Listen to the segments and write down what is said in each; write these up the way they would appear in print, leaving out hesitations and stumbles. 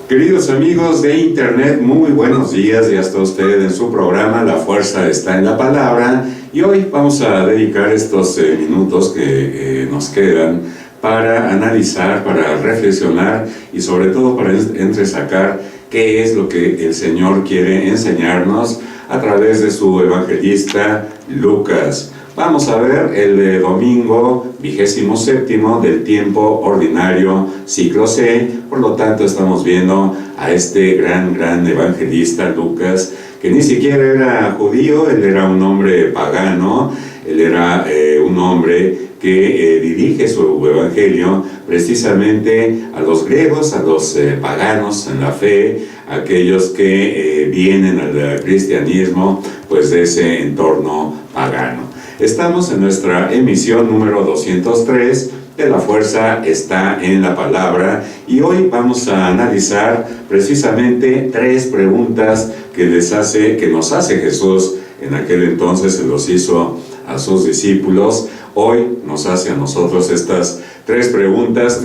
Queridos amigos de Internet, muy buenos días. Ya está usted en su programa La Fuerza está en la Palabra. Y hoy vamos a dedicar estos minutos que nos quedan para analizar, para reflexionar y sobre todo para entresacar qué es lo que el Señor quiere enseñarnos a través de su evangelista Lucas. Vamos a ver el domingo 27º del tiempo ordinario, ciclo C. Por lo tanto, estamos viendo a este gran evangelista Lucas, que ni siquiera era judío, él era un hombre pagano, él era un hombre que dirige su evangelio precisamente a los griegos, a los paganos en la fe, aquellos que vienen al cristianismo pues de ese entorno pagano. Estamos en nuestra emisión número 203 de La Fuerza está en la Palabra, y hoy vamos a analizar precisamente 3 preguntas que nos hace Jesús. En aquel entonces se los hizo a sus discípulos. Hoy nos hace a nosotros estas 3 preguntas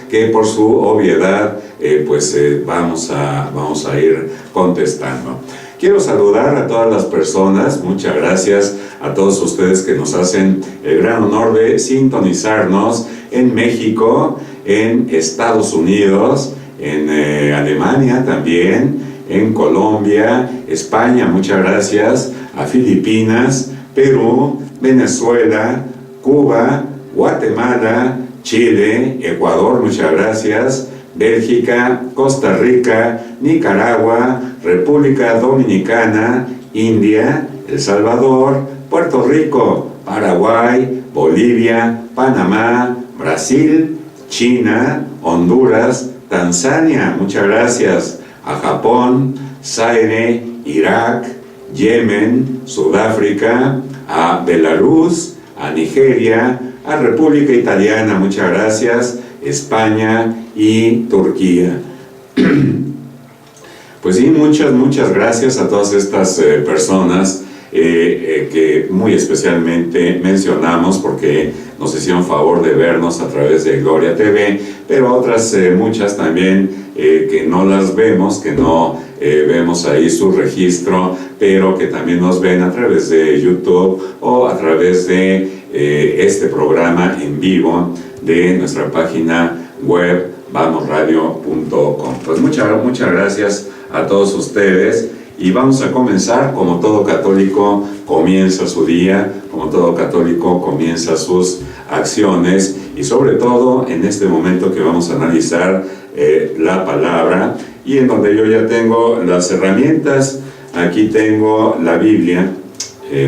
que por su obviedad vamos a ir contestando. Quiero saludar a todas las personas, muchas gracias a todos ustedes que nos hacen el gran honor de sintonizarnos en México, en Estados Unidos, en Alemania también, en Colombia, España, muchas gracias, a Filipinas, Perú, Venezuela, Cuba, Guatemala, Chile, Ecuador, muchas gracias, Bélgica, Costa Rica, Nicaragua, República Dominicana, India, El Salvador, Puerto Rico, Paraguay, Bolivia, Panamá, Brasil, China, Honduras, Tanzania, muchas gracias, a Japón, Zaire, Irak, Yemen, Sudáfrica, a Belarus, a Nigeria, a República Italiana, muchas gracias, España y Turquía. Pues sí, muchas gracias a todas estas personas que muy especialmente mencionamos porque nos hicieron favor de vernos a través de Gloria TV, pero otras muchas también que no las vemos, que no vemos ahí su registro, pero que también nos ven a través de YouTube o a través de este programa en vivo de nuestra página web vamosradio.com. Pues muchas gracias a todos ustedes, y vamos a comenzar. Como todo católico comienza su día, como todo católico comienza sus acciones, y sobre todo en este momento que vamos a analizar la palabra, y en donde yo ya tengo las herramientas. Aquí tengo la Biblia,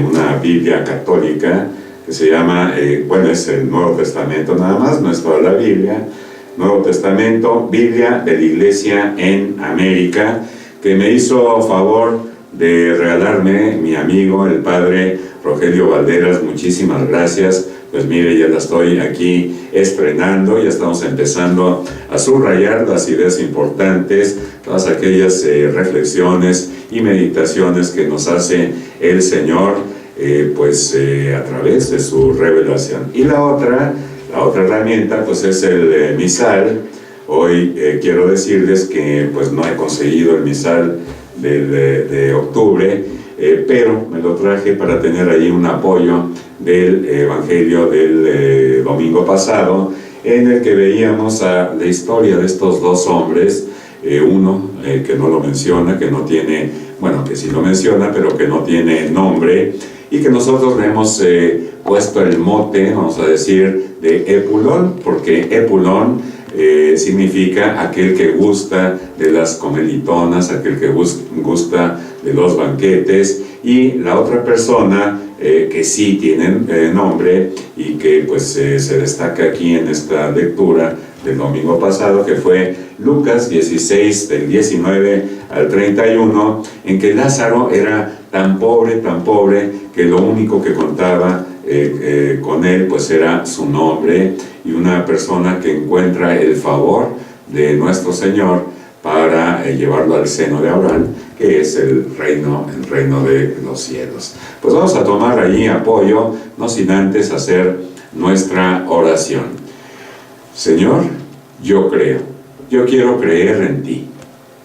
una Biblia católica que se llama, es el Nuevo Testamento nada más, no es toda la Biblia, Nuevo Testamento, Biblia de la Iglesia en América, que me hizo favor de regalarme mi amigo, el padre Rogelio Valderas. Muchísimas gracias. Pues mire, ya la estoy aquí estrenando, ya estamos empezando a subrayar las ideas importantes, todas aquellas reflexiones y meditaciones que nos hace el Señor, a través de su revelación. Y la otra herramienta pues es el misal. Hoy quiero decirles que pues no he conseguido el misal de octubre, pero me lo traje para tener allí un apoyo del evangelio del domingo pasado, en el que veíamos la historia de estos 2 hombres, uno que no lo menciona, que no tiene, que sí lo menciona, pero que no tiene nombre, y que nosotros le hemos puesto el mote, vamos a decir, de Epulón, porque Epulón significa aquel que gusta de las comelitonas, aquel que gusta de los banquetes, y la otra persona que sí tiene nombre y que se destaca aquí en esta lectura del domingo pasado, que fue Lucas 16 del 19 al 31, en que Lázaro era tan pobre que lo único que contaba con él pues era su nombre, y una persona que encuentra el favor de nuestro Señor para llevarlo al seno de Abraham, que es el reino de los cielos. Pues vamos a tomar allí apoyo, no sin antes hacer nuestra oración. Señor, yo creo. yo quiero creer en ti.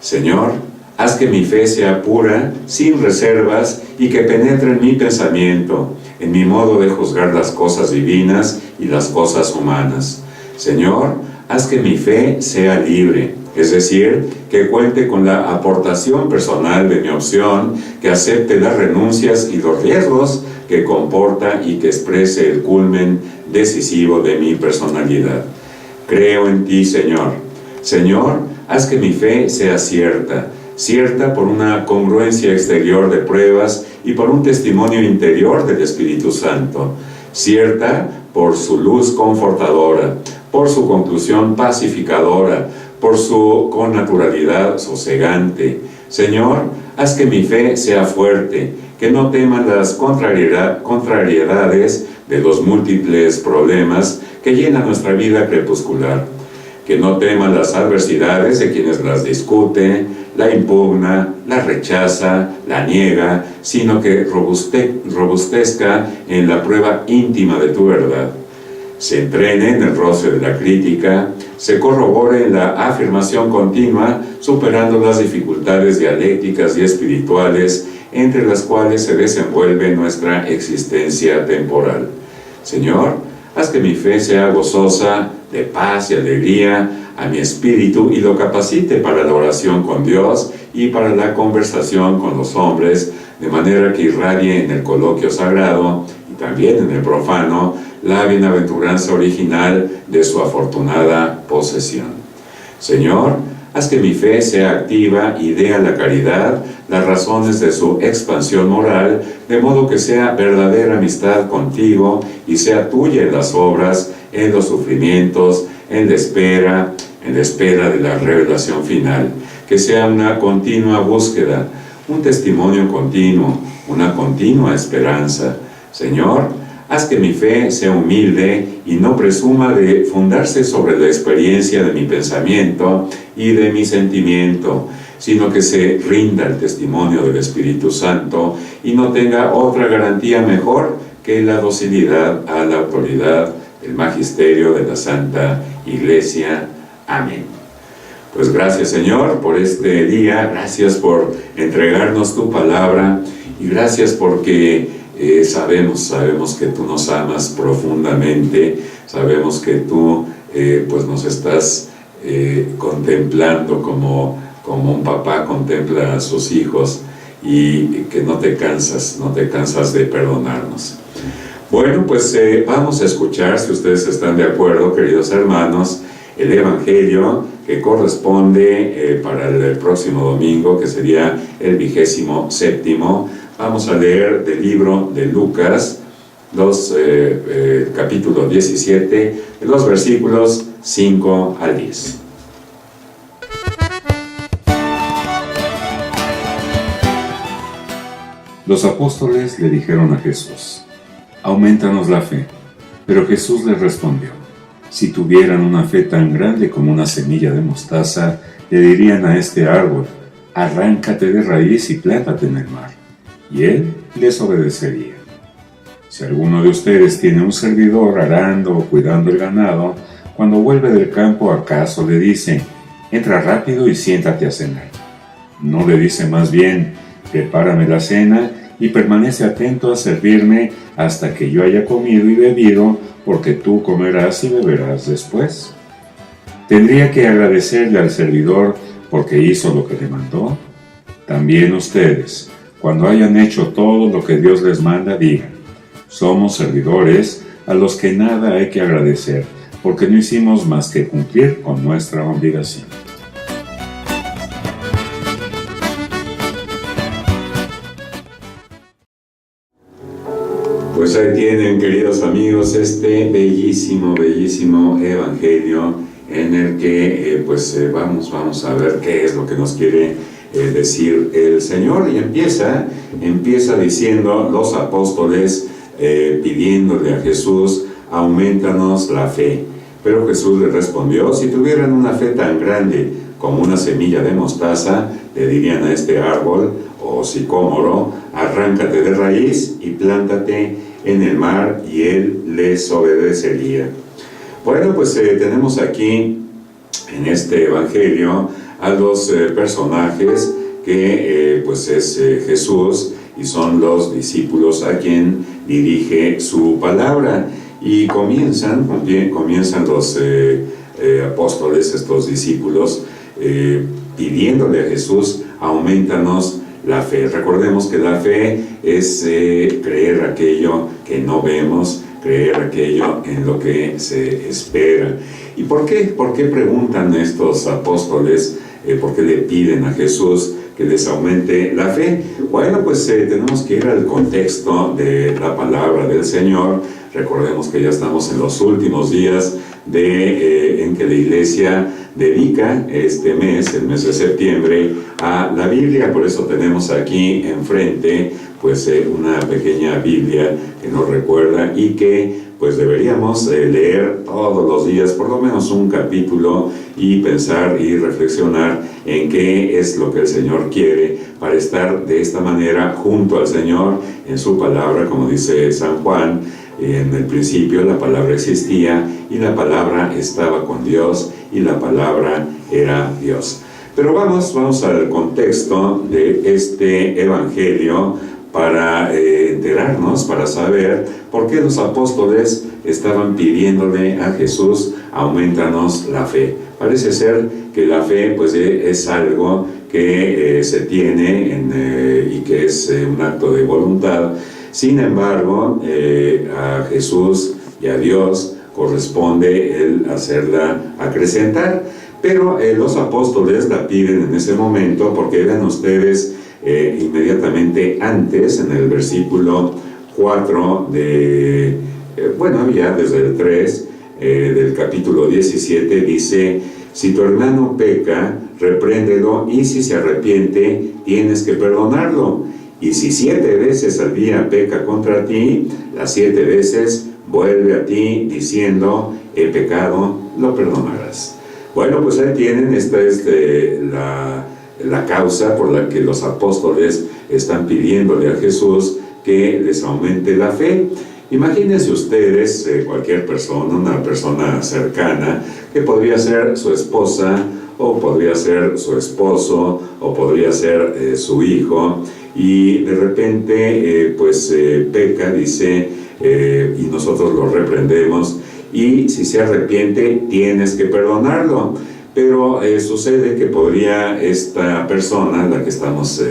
Señor, haz que mi fe sea pura, sin reservas, y que penetre en mi pensamiento, en mi modo de juzgar las cosas divinas y las cosas humanas. Señor, haz que mi fe sea libre, es decir, que cuente con la aportación personal de mi opción, que acepte las renuncias y los riesgos que comporta y que exprese el culmen decisivo de mi personalidad. Creo en ti, Señor. Señor, haz que mi fe sea cierta por una congruencia exterior de pruebas y por un testimonio interior del Espíritu Santo, cierta por su luz confortadora, por su conclusión pacificadora, por su connaturalidad sosegante. Señor, haz que mi fe sea fuerte, que no tema las contrariedades de los múltiples problemas que llenan nuestra vida crepuscular, que no tema las adversidades de quienes las discute, la impugna, la rechaza, la niega, sino que robustezca en la prueba íntima de tu verdad. Se entrene en el roce de la crítica, se corrobore en la afirmación continua, superando las dificultades dialécticas y espirituales entre las cuales se desenvuelve nuestra existencia temporal. Señor, haz que mi fe sea gozosa, de paz y alegría a mi espíritu y lo capacite para la oración con Dios y para la conversación con los hombres, de manera que irradie en el coloquio sagrado y también en el profano la bienaventuranza original de su afortunada posesión. Señor, haz que mi fe sea activa y dé a la caridad las razones de su expansión moral, de modo que sea verdadera amistad contigo y sea tuya en las obras, en los sufrimientos, en la espera de la revelación final, que sea una continua búsqueda, un testimonio continuo, una continua esperanza. Señor, haz que mi fe sea humilde y no presuma de fundarse sobre la experiencia de mi pensamiento y de mi sentimiento, sino que se rinda al testimonio del Espíritu Santo y no tenga otra garantía mejor que la docilidad a la autoridad del magisterio de la Santa Iglesia. Amén. Pues gracias, Señor, por este día, gracias por entregarnos tu palabra y gracias porque sabemos que tú nos amas profundamente, sabemos que tú pues nos estás contemplando como un papá contempla a sus hijos y que no te cansas de perdonarnos. Bueno, pues vamos a escuchar, si ustedes están de acuerdo, queridos hermanos, el Evangelio que corresponde para el próximo domingo, que sería el 27º. Vamos a leer del libro de Lucas, capítulo 17, los versículos 5 al 10. Los apóstoles le dijeron a Jesús: «Aumentanos la fe». Pero Jesús les respondió: «Si tuvieran una fe tan grande como una semilla de mostaza, le dirían a este árbol: arráncate de raíz y plántate en el mar, y él les obedecería. Si alguno de ustedes tiene un servidor arando o cuidando el ganado, cuando vuelve del campo, ¿acaso le dice: entra rápido y siéntate a cenar? ¿No le dice más bien: prepárame la cena y permanece atento a servirme hasta que yo haya comido y bebido, porque tú comerás y beberás después? ¿Tendría que agradecerle al servidor porque hizo lo que le mandó? También ustedes, cuando hayan hecho todo lo que Dios les manda, digan: somos servidores a los que nada hay que agradecer, porque no hicimos más que cumplir con nuestra obligación». Pues ahí tienen, queridos amigos, este bellísimo evangelio en el que vamos a ver qué es lo que nos quiere decir el Señor. Y empieza diciendo los apóstoles pidiéndole a Jesús: aumentanos la fe. Pero Jesús les respondió: si tuvieran una fe tan grande como una semilla de mostaza, le dirían a este árbol o sicómoro: arráncate de raíz y plántate en el mar, y él les obedecería. Bueno, pues tenemos aquí en este evangelio a los personajes que pues es Jesús, y son los discípulos a quien dirige su palabra. Y comienzan los apóstoles, estos discípulos, pidiéndole a Jesús: aumentanos la fe. Recordemos que la fe es creer aquello que no vemos, creer aquello en lo que se espera. ¿Y por qué? ¿Por qué preguntan estos apóstoles? ¿Por qué le piden a Jesús que les aumente la fe? Bueno, pues tenemos que ir al contexto de la palabra del Señor. Recordemos que ya estamos en los últimos días en que la Iglesia dedica este mes, el mes de septiembre, a la Biblia. Por eso tenemos aquí enfrente pues una pequeña Biblia que nos recuerda y que pues deberíamos leer todos los días por lo menos un capítulo y pensar y reflexionar en qué es lo que el Señor quiere para estar de esta manera junto al Señor en su palabra. Como dice San Juan, en el principio la palabra existía y la palabra estaba con Dios y la palabra era Dios. Pero vamos al contexto de este evangelio para enterarnos, para saber por qué los apóstoles estaban pidiéndole a Jesús: aumentanos la fe. Parece ser que la fe pues es algo que se tiene y que es un acto de voluntad. Sin embargo, a Jesús y a Dios corresponde el hacerla acrecentar. Pero los apóstoles la piden en ese momento porque vean ustedes, inmediatamente antes, en el versículo 4 ya desde el 3 del capítulo 17, dice: si tu hermano peca, repréndelo, y si se arrepiente, tienes que perdonarlo. Y si 7 veces al día peca contra ti, las 7 veces vuelve a ti diciendo: he pecado, lo perdonarás. Bueno, pues ahí tienen, esta es la causa por la que los apóstoles están pidiéndole a Jesús que les aumente la fe. Imagínense ustedes cualquier persona, una persona cercana, que podría ser su esposa, o podría ser su esposo, o podría ser su hijo, y de repente peca, dice, y nosotros lo reprendemos, y si se arrepiente, tienes que perdonarlo. Pero sucede que podría esta persona, a la que estamos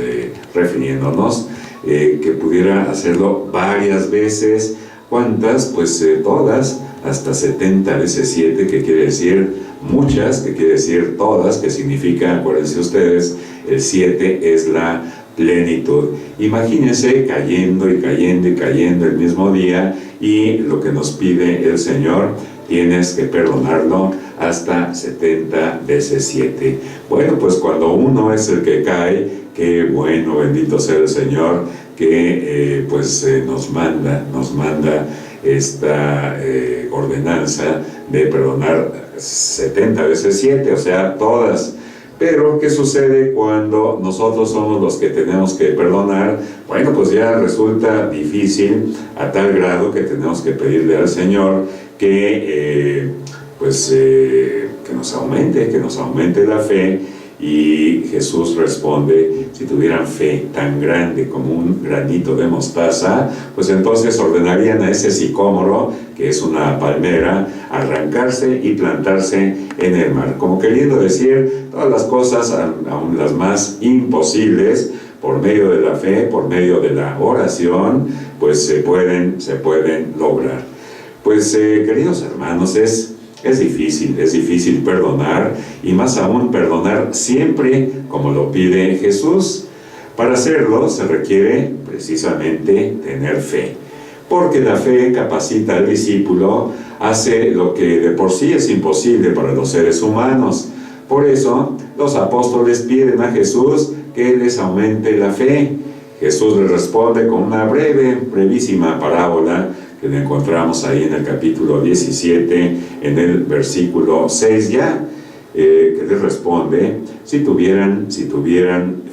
refiriéndonos, que pudiera hacerlo varias veces. ¿Cuántas? Pues todas, hasta 70 veces 7, que quiere decir muchas, que quiere decir todas, que significa, acuérdense ustedes, el 7 es la plenitud. Imagínense cayendo y cayendo y cayendo el mismo día, y lo que nos pide el Señor: tienes que perdonarlo hasta 70 veces 7. Bueno, pues cuando uno es el que cae, qué bueno, bendito sea el Señor, que nos manda esta ordenanza de perdonar 70 veces 7, o sea, todas. Pero, ¿qué sucede cuando nosotros somos los que tenemos que perdonar? Bueno, pues ya resulta difícil, a tal grado que tenemos que pedirle al Señor que nos aumente la fe. Y Jesús responde: si tuvieran fe tan grande como un granito de mostaza, pues entonces ordenarían a ese sicómoro, que es una palmera, arrancarse y plantarse en el mar. Como queriendo decir, todas las cosas, aun las más imposibles, por medio de la fe, por medio de la oración, pues se pueden lograr. Pues queridos hermanos, es difícil perdonar, y más aún perdonar siempre como lo pide Jesús. Para hacerlo se requiere precisamente tener fe, porque la fe capacita al discípulo, hace lo que de por sí es imposible para los seres humanos. Por eso los apóstoles piden a Jesús que les aumente la fe. Jesús les responde con una brevísima parábola que la encontramos ahí en el capítulo 17, en el versículo 6 ya, que les responde: si tuvieran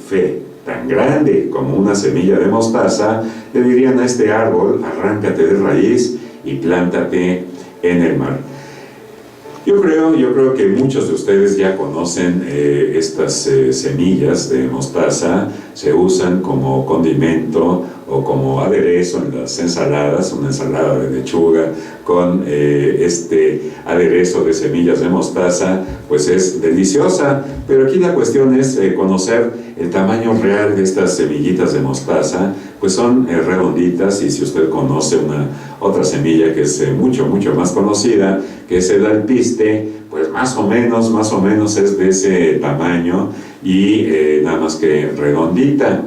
fe tan grande como una semilla de mostaza, le dirían a este árbol: arráncate de raíz y plántate en el mar. Yo Yo creo que muchos de ustedes ya conocen estas semillas de mostaza. Se usan como condimento o como aderezo en las ensaladas, una ensalada de lechuga con este aderezo de semillas de mostaza, pues es deliciosa. Pero aquí la cuestión es conocer el tamaño real de estas semillitas de mostaza. Pues son redonditas, y si usted conoce otra semilla que es mucho más conocida, que es el alpiste, pues más o menos es de ese tamaño y nada más que redondita.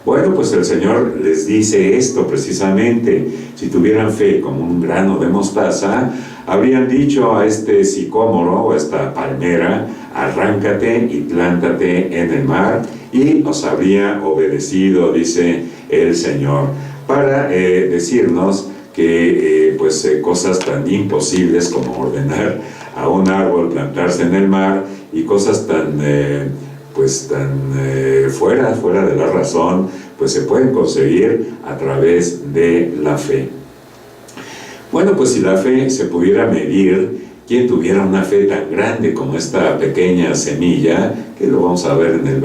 Bueno, pues el Señor les dice esto precisamente: si tuvieran fe como un grano de mostaza, habrían dicho a este sicómoro o a esta palmera: arráncate y plántate en el mar, y os habría obedecido, dice el Señor, para decirnos que cosas tan imposibles como ordenar a un árbol plantarse en el mar, y cosas tan fuera de la razón, pues se pueden conseguir a través de la fe. Bueno, pues si la fe se pudiera medir, quien tuviera una fe tan grande como esta pequeña semilla, que lo vamos a ver en el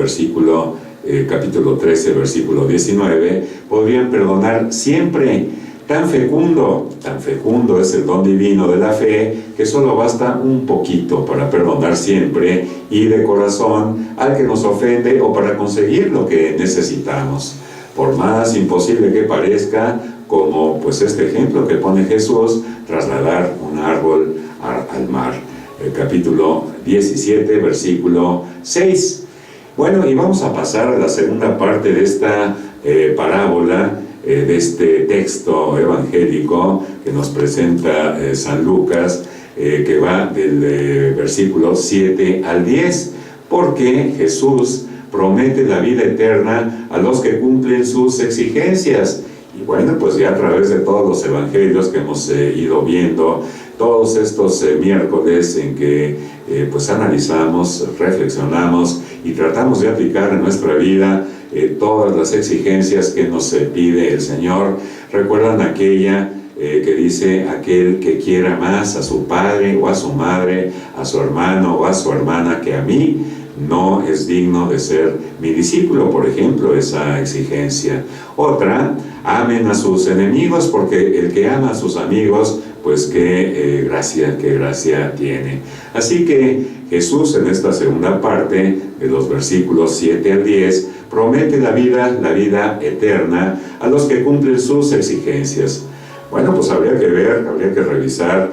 capítulo 13, versículo 19, podrían perdonar siempre. Tan fecundo es el don divino de la fe, que solo basta un poquito para perdonar siempre y de corazón al que nos ofende, o para conseguir lo que necesitamos. Por más imposible que parezca, como pues este ejemplo que pone Jesús: trasladar un árbol al mar. El capítulo 17, versículo 6. Bueno, y vamos a pasar a la segunda parte de esta parábola, de este texto evangélico que nos presenta San Lucas, que va del versículo 7 al 10, porque Jesús promete la vida eterna a los que cumplen sus exigencias. Y bueno, pues ya a través de todos los evangelios que hemos ido viendo, todos estos miércoles en que pues analizamos, reflexionamos y tratamos de aplicar en nuestra vida todas las exigencias que nos pide el Señor. ¿Recuerdan aquella que dice: aquel que quiera más a su padre o a su madre, a su hermano o a su hermana que a mí, no es digno de ser mi discípulo? Por ejemplo, esa exigencia. Otra: amen a sus enemigos, porque el que ama a sus amigos, pues qué gracia tiene. Así que Jesús, en esta segunda parte de los versículos 7 al 10, promete la vida eterna a los que cumplen sus exigencias. Bueno, pues habría que revisar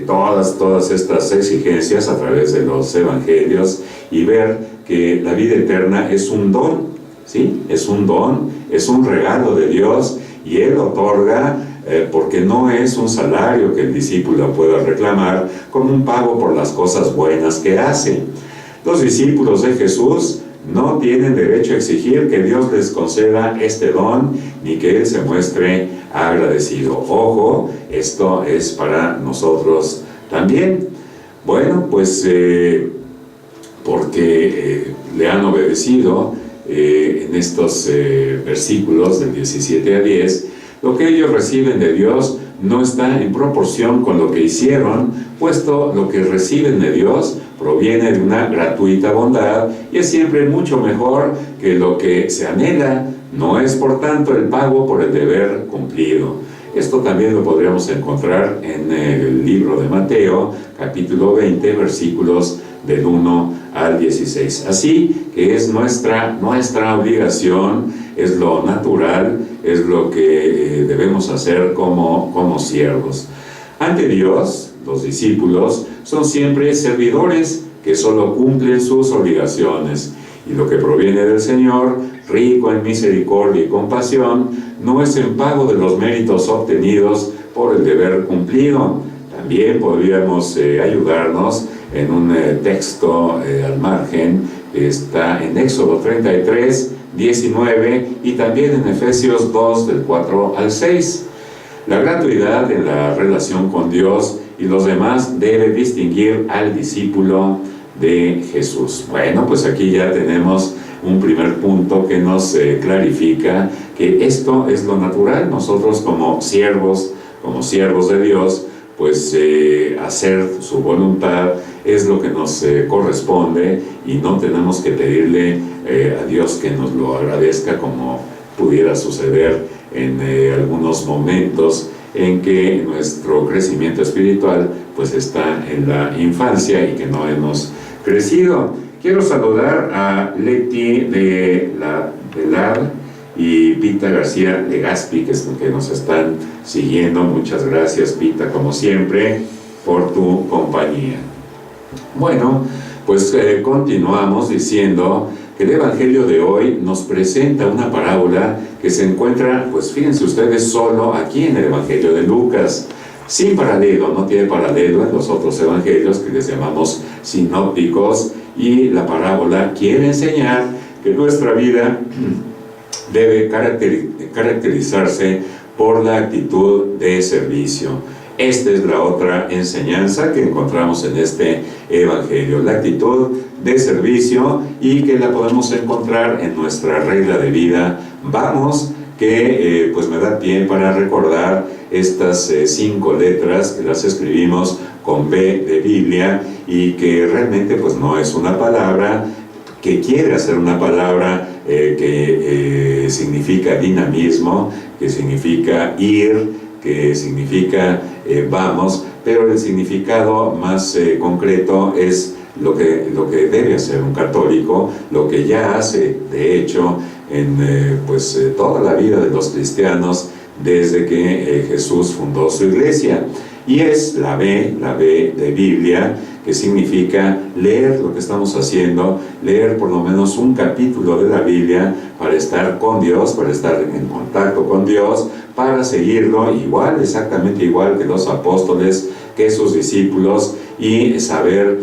todas estas exigencias a través de los evangelios y ver que la vida eterna es un don, ¿sí? Es un don, es un regalo de Dios, y Él otorga porque no es un salario que el discípulo pueda reclamar como un pago por las cosas buenas que hace. Los discípulos de Jesús no tienen derecho a exigir que Dios les conceda este don, ni que Él se muestre agradecido. Ojo, esto es para nosotros también. Bueno, pues porque le han obedecido en estos versículos del 17 a 10, lo que ellos reciben de Dios no está en proporción con lo que hicieron, puesto lo que reciben de Dios proviene de una gratuita bondad y es siempre mucho mejor que lo que se anhela. No es, por tanto, el pago por el deber cumplido. Esto también lo podríamos encontrar en el libro de Mateo, capítulo 20, versículos del 1 al 16. Así que es nuestra obligación, es lo natural, es lo que debemos hacer como siervos. Ante Dios, los discípulos son siempre servidores que solo cumplen sus obligaciones, y lo que proviene del Señor, rico en misericordia y compasión, no es en pago de los méritos obtenidos por el deber cumplido. También podríamos ayudarnos en un texto al margen, que está en Éxodo 33, 19, y también en Efesios 2, del 4 al 6. La gratuidad en la relación con Dios y los demás debe distinguir al discípulo de Jesús. Bueno, pues aquí ya tenemos un primer punto que nos clarifica que esto es lo natural. Nosotros como siervos de Dios, pues hacer su voluntad es lo que nos corresponde y no tenemos que pedirle a Dios que nos lo agradezca como pudiera suceder en algunos momentos en que nuestro crecimiento espiritual pues está en la infancia y que no hemos crecido. Quiero saludar a Leti de la Velar y Pita García Legazpi, que nos están siguiendo. Muchas gracias, Pita, como siempre, por tu compañía. Bueno, pues continuamos diciendo que el Evangelio de hoy nos presenta una parábola que se encuentra, pues fíjense ustedes, solo aquí en el Evangelio de Lucas, sin paralelo, no tiene paralelo en los otros evangelios que les llamamos sinópticos, y la parábola quiere enseñar que nuestra vida debe caracterizarse por la actitud de servicio. Esta es la otra enseñanza que encontramos en este evangelio, la actitud de servicio, y que la podemos encontrar en nuestra regla de vida. Vamos, que pues me da pie para recordar estas 5 letras que las escribimos con B de Biblia, y que realmente pues no es una palabra que quiere hacer una palabra que significa dinamismo, que significa ir, que significa vamos, pero el significado más concreto es lo que debe hacer un católico, lo que ya hace, de hecho, en toda la vida de los cristianos desde que Jesús fundó su iglesia. Y es la B de Biblia, que significa leer lo que estamos haciendo, leer por lo menos un capítulo de la Biblia para estar con Dios, para estar en contacto con Dios, para seguirlo igual, exactamente igual que los apóstoles, que sus discípulos, y saber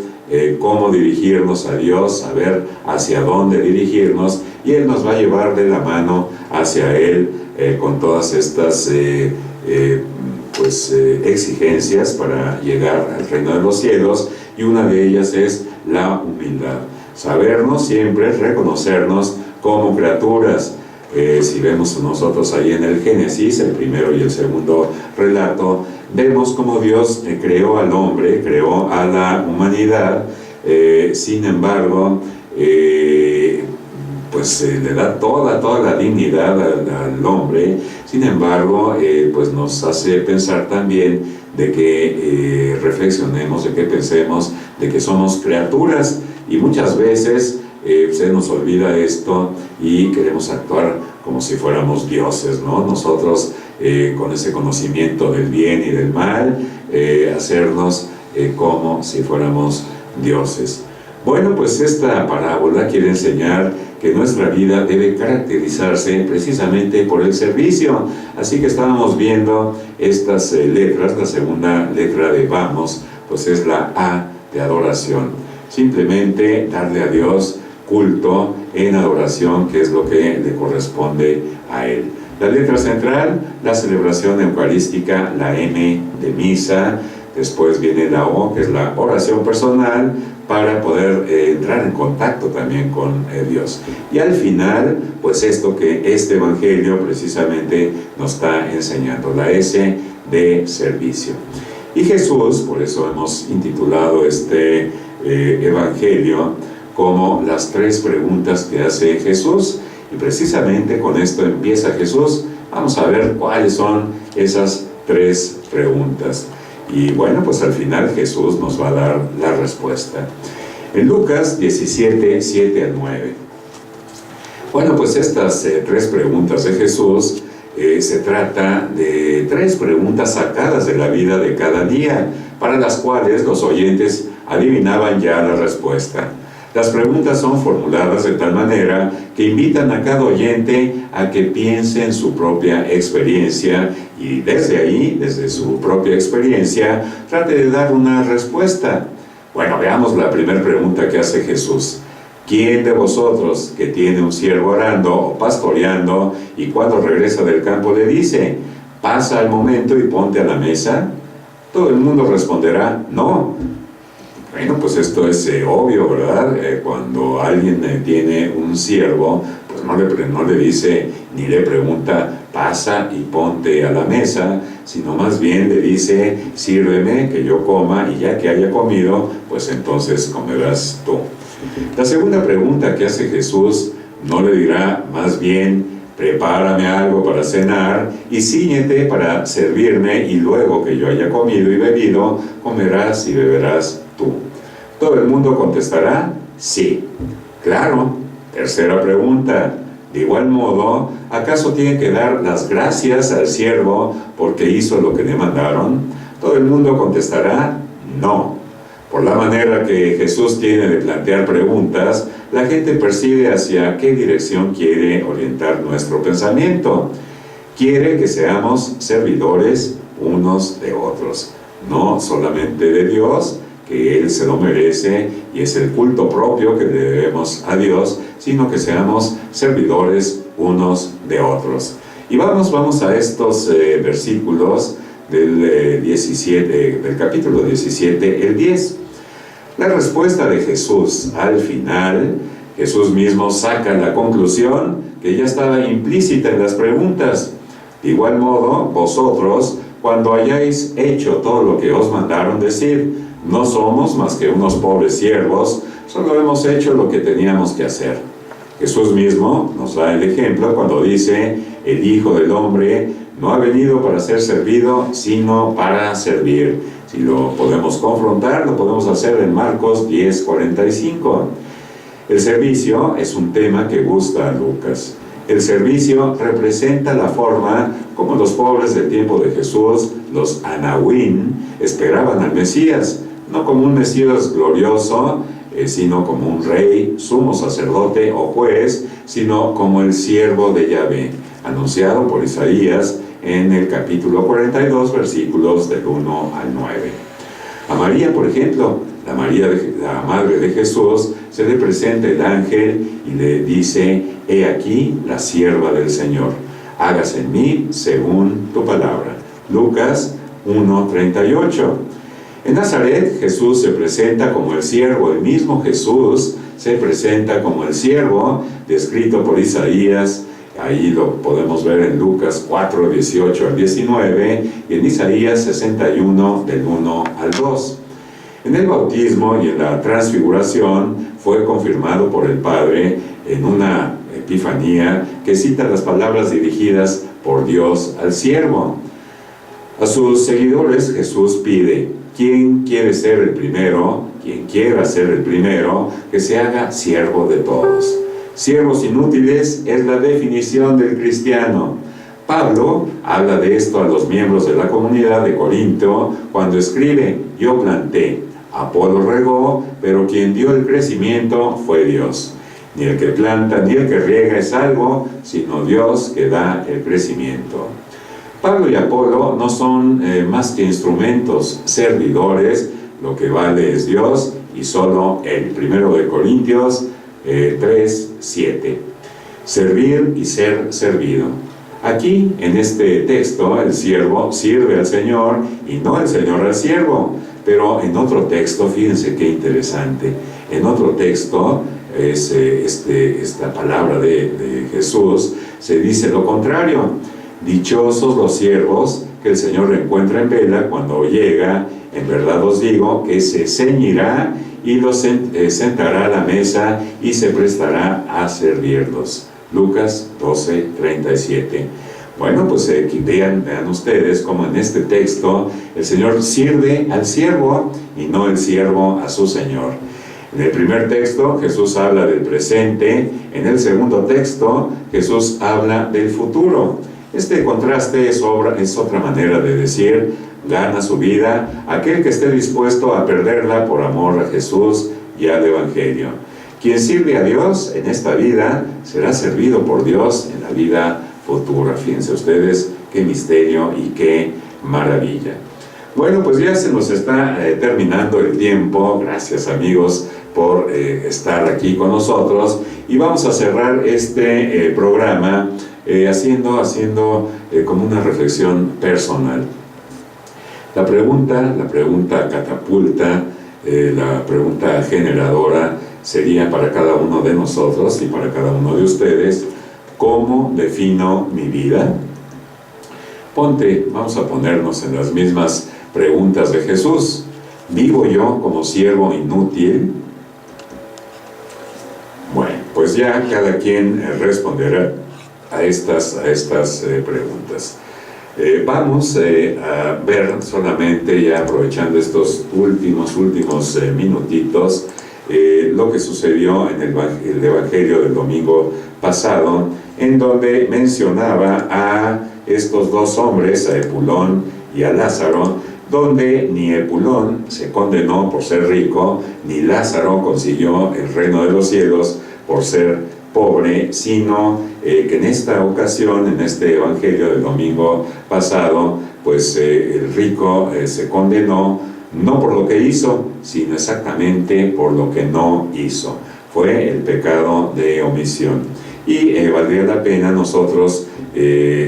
cómo dirigirnos a Dios, saber hacia dónde dirigirnos, y Él nos va a llevar de la mano hacia Él con todas estas exigencias para llegar al reino de los cielos, y una de ellas es la humildad. Sabernos siempre, reconocernos como criaturas. Si vemos nosotros ahí en el Génesis, el primero y el segundo relato, vemos cómo Dios creó al hombre, creó a la humanidad, sin embargo, le da toda la dignidad al hombre. Sin embargo, pues nos hace pensar también de que reflexionemos, de que pensemos, de que somos criaturas, y muchas veces se nos olvida esto y queremos actuar como si fuéramos dioses, ¿no? Nosotros con ese conocimiento del bien y del mal, hacernos como si fuéramos dioses. Bueno, pues esta parábola quiere enseñar que nuestra vida debe caracterizarse precisamente por el servicio. Así que estábamos viendo estas letras. La segunda letra de vamos, pues es la A de adoración. Simplemente darle a Dios culto en adoración, que es lo que le corresponde a Él. La letra central, la celebración eucarística, la M de misa. Después viene la O, que es la oración personal, para poder entrar en contacto también con Dios. Y al final, pues esto que este evangelio precisamente nos está enseñando, la S de servicio. Y Jesús, por eso hemos intitulado este evangelio como las 3 preguntas que hace Jesús, y precisamente con esto empieza Jesús. Vamos a ver cuáles son esas 3 preguntas. Y bueno, pues al final Jesús nos va a dar la respuesta. En Lucas 17, 7 al 9. Bueno, pues estas 3 preguntas de Jesús, se trata de 3 preguntas sacadas de la vida de cada día, para las cuales los oyentes adivinaban ya la respuesta. Las preguntas son formuladas de tal manera que invitan a cada oyente a que piense en su propia experiencia, y desde ahí, desde su propia experiencia, trate de dar una respuesta. Bueno, veamos la primera pregunta que hace Jesús. ¿Quién de vosotros que tiene un siervo arando o pastoreando, y cuando regresa del campo le dice, pasa al momento y ponte a la mesa? Todo el mundo responderá, no. Bueno, pues esto es obvio, ¿verdad? Cuando alguien tiene un siervo, pues no le dice ni le pregunta, pasa y ponte a la mesa, sino más bien le dice, sírveme, que yo coma, y ya que haya comido, pues entonces comerás tú. La segunda pregunta que hace Jesús no le dirá, más bien, prepárame algo para cenar y cíñete para servirme, y luego que yo haya comido y bebido, comerás y beberás tú. Todo el mundo contestará, sí. Claro. Tercera pregunta, de igual modo, ¿acaso tiene que dar las gracias al siervo porque hizo lo que le mandaron? Todo el mundo contestará, no. Por la manera que Jesús tiene de plantear preguntas, la gente percibe hacia qué dirección quiere orientar nuestro pensamiento. Quiere que seamos servidores unos de otros, no solamente de Dios, que Él se lo merece y es el culto propio que le debemos a Dios, sino que seamos servidores unos de otros. Y vamos a estos versículos del capítulo 17, el 10. La respuesta de Jesús al final, Jesús mismo saca la conclusión que ya estaba implícita en las preguntas. De igual modo, vosotros, cuando hayáis hecho todo lo que os mandaron decir, no somos más que unos pobres siervos, solo hemos hecho lo que teníamos que hacer. Jesús mismo nos da el ejemplo cuando dice, el Hijo del Hombre no ha venido para ser servido, sino para servir. Si lo podemos confrontar, lo podemos hacer en Marcos 10:45. El servicio es un tema que gusta a Lucas. El servicio representa la forma como los pobres del tiempo de Jesús, los Anahuín, esperaban al Mesías, no como un Mesías glorioso, sino como un rey, sumo sacerdote o juez, sino como el siervo de Yahvé, anunciado por Isaías en el capítulo 42, versículos del 1 al 9. A María, por ejemplo, la madre de Jesús, se le presenta el ángel y le dice, he aquí la sierva del Señor, hágase en mí según tu palabra. Lucas 1:38. En Nazaret, Jesús se presenta como el siervo, el mismo Jesús se presenta como el siervo, descrito por Isaías. Ahí lo podemos ver en Lucas 4:18 al 19 y en Isaías 61 del 1 al 2. En el bautismo y en la transfiguración fue confirmado por el Padre en una epifanía que cita las palabras dirigidas por Dios al siervo. A sus seguidores Jesús pide, ¿quién quiere ser el primero? Quien quiera ser el primero, que se haga siervo de todos. Siervos inútiles es la definición del cristiano. Pablo habla de esto a los miembros de la comunidad de Corinto cuando escribe, yo planté, Apolo regó, pero quien dio el crecimiento fue Dios. Ni el que planta ni el que riega es algo, sino Dios que da el crecimiento. Pablo y Apolo no son más que instrumentos, servidores, lo que vale es Dios y solo Él. 1 Corintios 3:7. Servir y ser servido. Aquí, en este texto, el siervo sirve al Señor y no el Señor al siervo. Pero en otro texto, fíjense qué interesante, en otro texto, esta palabra de Jesús, se dice lo contrario. Dichosos los siervos que el Señor encuentra en vela cuando llega, en verdad os digo, que se ceñirá y los sentará a la mesa y se prestará a servirlos. Lucas 12:37. Bueno, pues vean ustedes cómo en este texto el Señor sirve al siervo y no el siervo a su Señor. En el primer texto Jesús habla del presente, en el segundo texto Jesús habla del futuro. Este contraste es otra manera de decir, gana su vida aquel que esté dispuesto a perderla por amor a Jesús y al Evangelio. Quien sirve a Dios en esta vida será servido por Dios en la vida futura. Fíjense ustedes qué misterio y qué maravilla. Bueno, pues ya se nos está terminando el tiempo. Gracias, amigos, por estar aquí con nosotros, y vamos a cerrar este programa haciendo como una reflexión personal. La pregunta catapulta, la pregunta generadora sería para cada uno de nosotros y para cada uno de ustedes, ¿Cómo defino mi vida? Vamos a ponernos en las mismas preguntas de Jesús. ¿Vivo yo como siervo inútil? Bueno, pues ya cada quien responderá a estas preguntas. Vamos a ver solamente, ya aprovechando estos últimos minutitos, lo que sucedió en el Evangelio del domingo pasado, en donde mencionaba a estos dos hombres, a Epulón y a Lázaro, donde ni Epulón se condenó por ser rico, ni Lázaro consiguió el reino de los cielos por ser pobre, sino que en esta ocasión, en este Evangelio del domingo pasado, pues el rico se condenó no por lo que hizo, sino exactamente por lo que no hizo. Fue el pecado de omisión. Y valdría la pena nosotros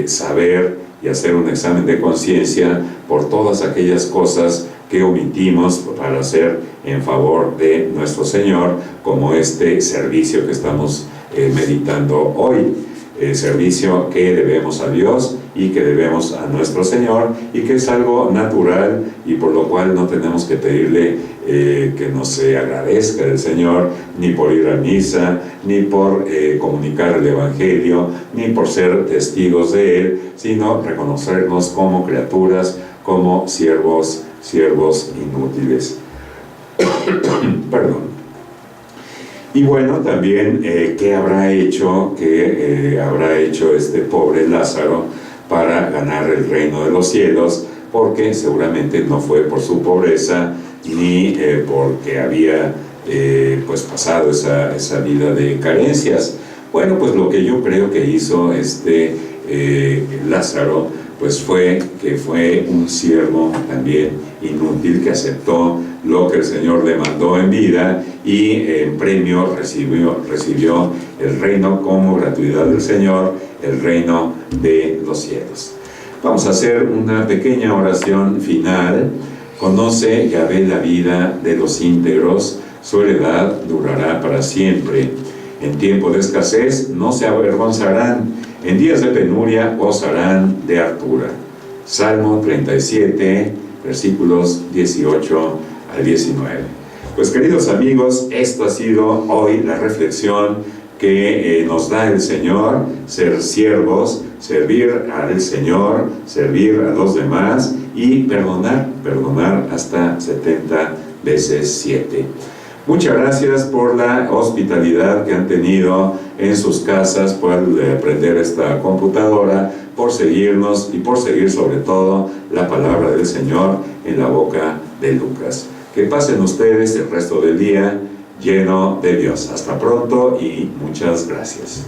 saber y hacer un examen de conciencia por todas aquellas cosas que omitimos para hacer en favor de nuestro Señor, como este servicio que estamos meditando hoy. Servicio que debemos a Dios y que debemos a nuestro Señor, y que es algo natural y por lo cual no tenemos que pedirle que nos se agradezca el Señor, ni por ir a misa, ni por comunicar el Evangelio, ni por ser testigos de Él, sino reconocernos como criaturas, como siervos inútiles. Perdón. Y bueno, también, ¿qué habrá hecho este pobre Lázaro para ganar el reino de los cielos? Porque seguramente no fue por su pobreza, ni porque había pues pasado esa vida de carencias. Bueno, pues lo que yo creo que hizo Lázaro, pues fue un siervo también inútil, que aceptó lo que el Señor le mandó en vida, y en premio recibió el reino como gratuidad del Señor, el reino de los cielos. Vamos a hacer una pequeña oración final. Conoce Yahvé la vida de los íntegros, su heredad durará para siempre. En tiempo de escasez no se avergonzarán, en días de penuria gozarán de hartura. Salmo 37, versículos 18 al 19. Pues queridos amigos, esto ha sido hoy la reflexión que nos da el Señor: ser siervos, servir al Señor, servir a los demás y perdonar hasta 70 veces 7. Muchas gracias por la hospitalidad que han tenido en sus casas, por aprender esta computadora, por seguirnos y por seguir sobre todo la palabra del Señor en la boca de Lucas. Que pasen ustedes el resto del día lleno de Dios. Hasta pronto y muchas gracias.